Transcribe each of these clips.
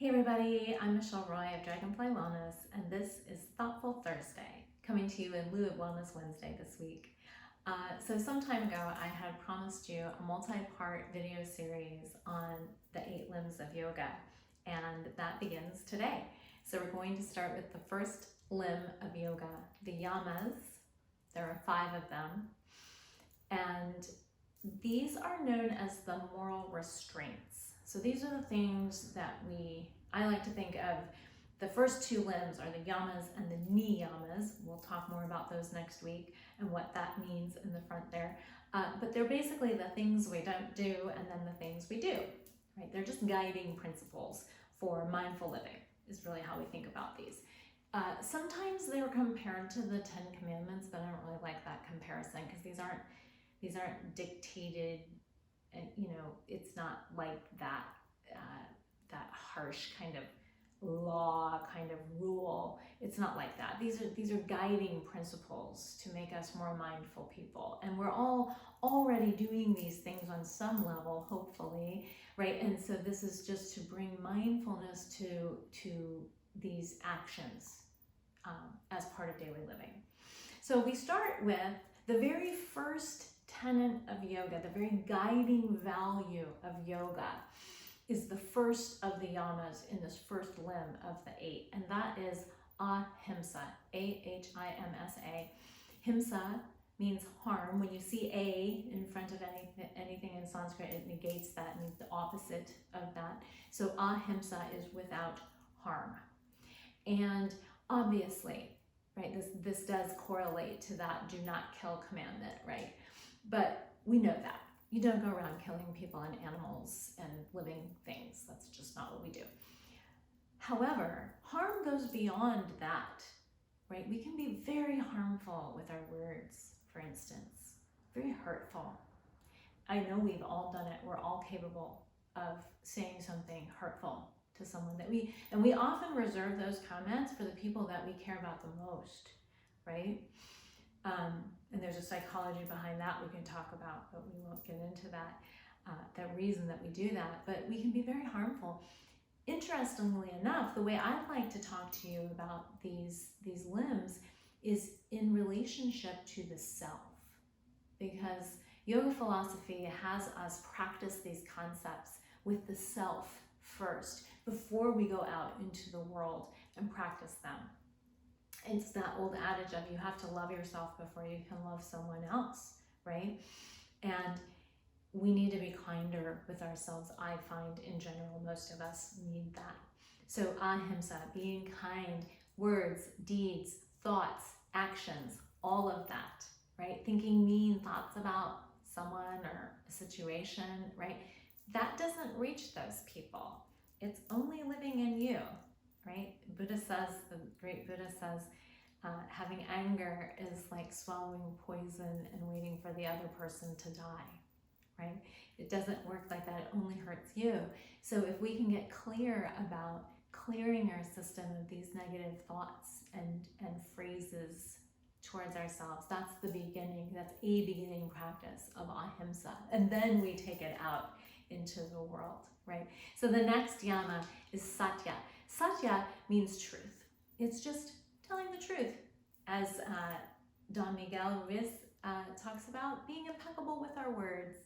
Hey everybody, I'm Michelle Roy of Dragonfly Wellness, and this is Thoughtful Thursday, coming to you in lieu of Wellness Wednesday this week. So some time ago, I had promised you a multi-part video series on the 8 limbs of yoga, and that begins today. So we're going to start with the first limb of yoga, the Yamas. There are 5 of them, and these are known as the moral restraints. So these are the things that I like to think of. The first 2 limbs are the yamas and the niyamas. We'll talk more about those next week and what that means in the front there. But they're basically the things we don't do and then the things we do, right? They're just guiding principles for mindful living is really how we think about these. Sometimes they're compared to the 10 Commandments, but I don't really like that comparison because these aren't dictated, and it's not like that that harsh kind of law kind of rule. It's not like that. These are guiding principles to make us more mindful people, and we're all already doing these things on some level, hopefully, right? And so this is just to bring mindfulness to these actions as part of daily living. So we start with the very first tenet of yoga, the very guiding value of yoga is the first of the yamas in this first limb of the 8, and that is ahimsa, A-H-I-M-S-A. Himsa means harm. When you see A in front of anything in Sanskrit, it negates that, it means the opposite of that. So ahimsa is without harm. And obviously, right, this does correlate to that do not kill commandment, right? But we know that. You don't go around killing people and animals and living things. That's just not what we do. However, harm goes beyond that, right? We can be very harmful with our words, for instance, very hurtful. I know we've all done it. We're all capable of saying something hurtful to someone and we often reserve those comments for the people that we care about the most, right? And there's a psychology behind that we can talk about, but we won't get into that, the reason that we do that. But we can be very harmful. Interestingly enough, the way I'd like to talk to you about these limbs is in relationship to the self, because yoga philosophy has us practice these concepts with the self first before we go out into the world and practice them. It's that old adage of you have to love yourself before you can love someone else, right? And we need to be kinder with ourselves. I find in general, most of us need that. So ahimsa, being kind, words, deeds, thoughts, actions, all of that, right? Thinking mean thoughts about someone or a situation, right? That doesn't reach those people. It's only living in you, right? The great Buddha says, having anger is like swallowing poison and waiting for the other person to die, right? It doesn't work like that. It only hurts you. So if we can get clear about clearing our system of these negative thoughts and phrases towards ourselves, that's the beginning. That's a beginning practice of ahimsa. And then we take it out into the world, right? So the next yama is satya. Satya means truth. It's just telling the truth. As Don Miguel Ruiz talks about, being impeccable with our words,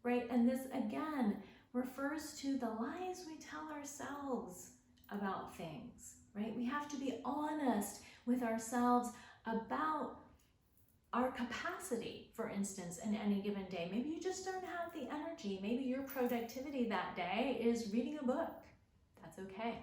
right? And this, again, refers to the lies we tell ourselves about things, right? We have to be honest with ourselves about our capacity, for instance, in any given day. Maybe you just don't have the energy. Maybe your productivity that day is reading a book. That's okay,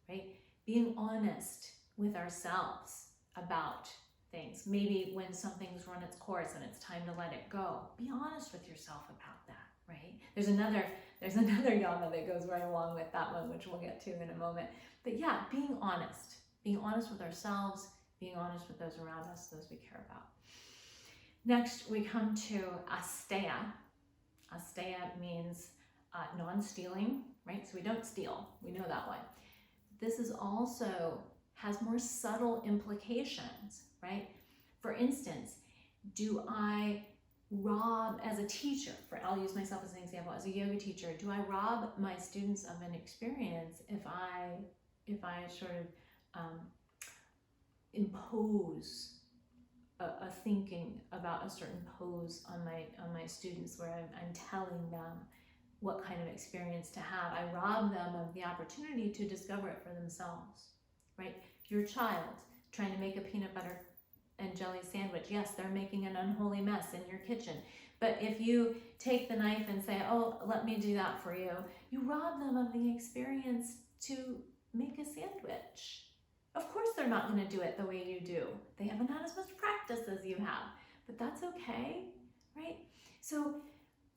right? Being honest with ourselves about things. Maybe when something's run its course and it's time to let it go, be honest with yourself about that, right? There's another yama that goes right along with that one, which we'll get to in a moment. But yeah, being honest with ourselves, being honest with those around us, those we care about. Next, we come to asteya. Asteya means non-stealing, right? So we don't steal. We know that one. This is also has more subtle implications, right? For instance, do I rob, as a teacher, I'll use myself as an example, as a yoga teacher, do I rob my students of an experience if I sort of impose a thinking about a certain pose on my students, where I'm telling them what kind of experience to have? I rob them of the opportunity to discover it for themselves, right? Your child trying to make a peanut butter and jelly sandwich, yes, they're making an unholy mess in your kitchen, but if you take the knife and say, oh, let me do that for you, you rob them of the experience to make a sandwich. Of course they're not going to do it the way you do. They haven't had as much practice as you have, but that's okay, right? So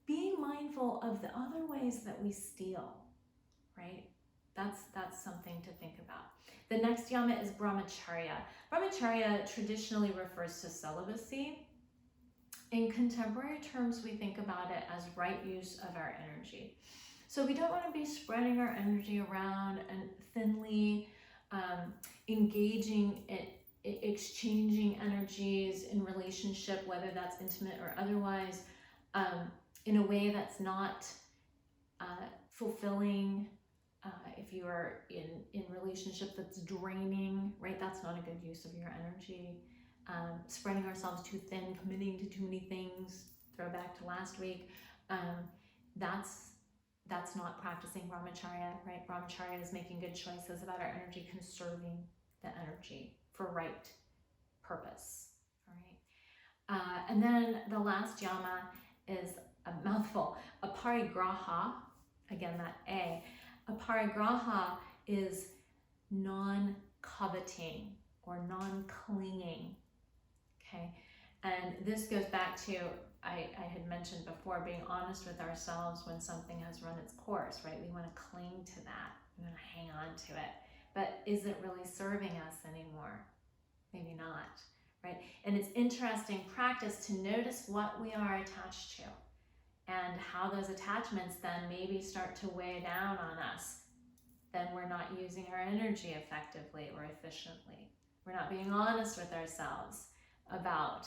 being mindful of the other ways that we steal, right? That's something to think about. The next yama is brahmacharya. Brahmacharya traditionally refers to celibacy. In contemporary terms, we think about it as right use of our energy. So we don't want to be spreading our energy around and thinly engaging in exchanging energies in relationship, whether that's intimate or otherwise, in a way that's not fulfilling. If you are in relationship that's draining, right, that's not a good use of your energy. Spreading ourselves too thin, committing to too many things, throw back to last week, that's not practicing brahmacharya, right? Brahmacharya is making good choices about our energy, conserving the energy for right purpose, all right? And then the last yama is a mouthful, aparigraha, again that A. Aparigraha is non-coveting or non-clinging, okay? And this goes back to, I had mentioned before, being honest with ourselves when something has run its course, right? We want to cling to that, we want to hang on to it, but is it really serving us anymore? Maybe not, right? And it's interesting practice to notice what we are attached to and how those attachments then maybe start to weigh down on us. Then we're not using our energy effectively or efficiently. We're not being honest with ourselves about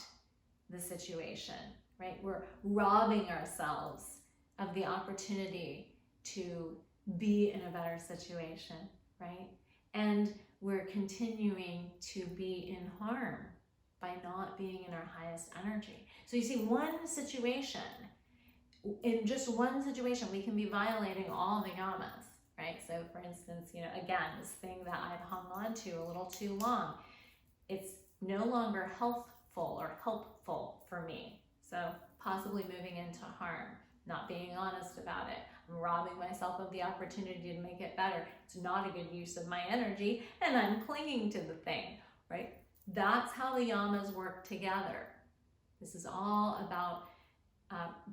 the situation, right? We're robbing ourselves of the opportunity to be in a better situation, right? And we're continuing to be in harm by not being in our highest energy. So you see, in just one situation, we can be violating all the yamas, right? So for instance, again, this thing that I've hung on to a little too long, it's no longer healthful or helpful for me. So possibly moving into harm, not being honest about it. I'm robbing myself of the opportunity to make it better. It's not a good use of my energy, and I'm clinging to the thing, right? That's how the yamas work together. This is all about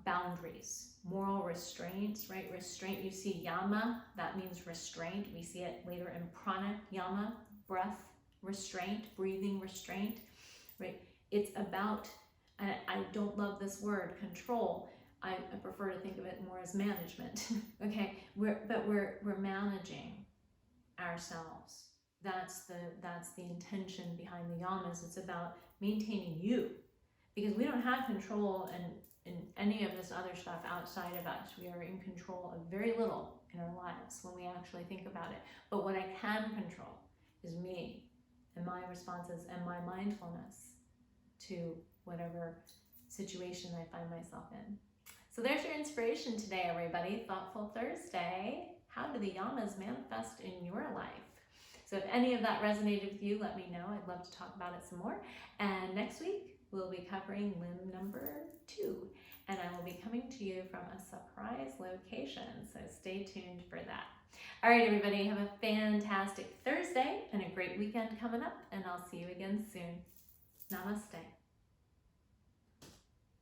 boundaries, moral restraints, right? Restraint, you see yama, that means restraint. We see it later in prana yama, breath restraint, breathing restraint, right? It's about, and I don't love this word, control. I prefer to think of it more as management, okay? We're managing ourselves. That's the intention behind the yamas. It's about maintaining you, because we don't have control in any of this other stuff outside of us. We are in control of very little in our lives when we actually think about it. But what I can control is me and my responses and my mindfulness to whatever situation I find myself in. So there's your inspiration today, everybody. Thoughtful Thursday. How do the yamas manifest in your life? So if any of that resonated with you, let me know. I'd love to talk about it some more. And next week, we'll be covering limb number 2. And I will be coming to you from a surprise location. So stay tuned for that. All right, everybody, have a fantastic Thursday and a great weekend coming up. And I'll see you again soon. Namaste.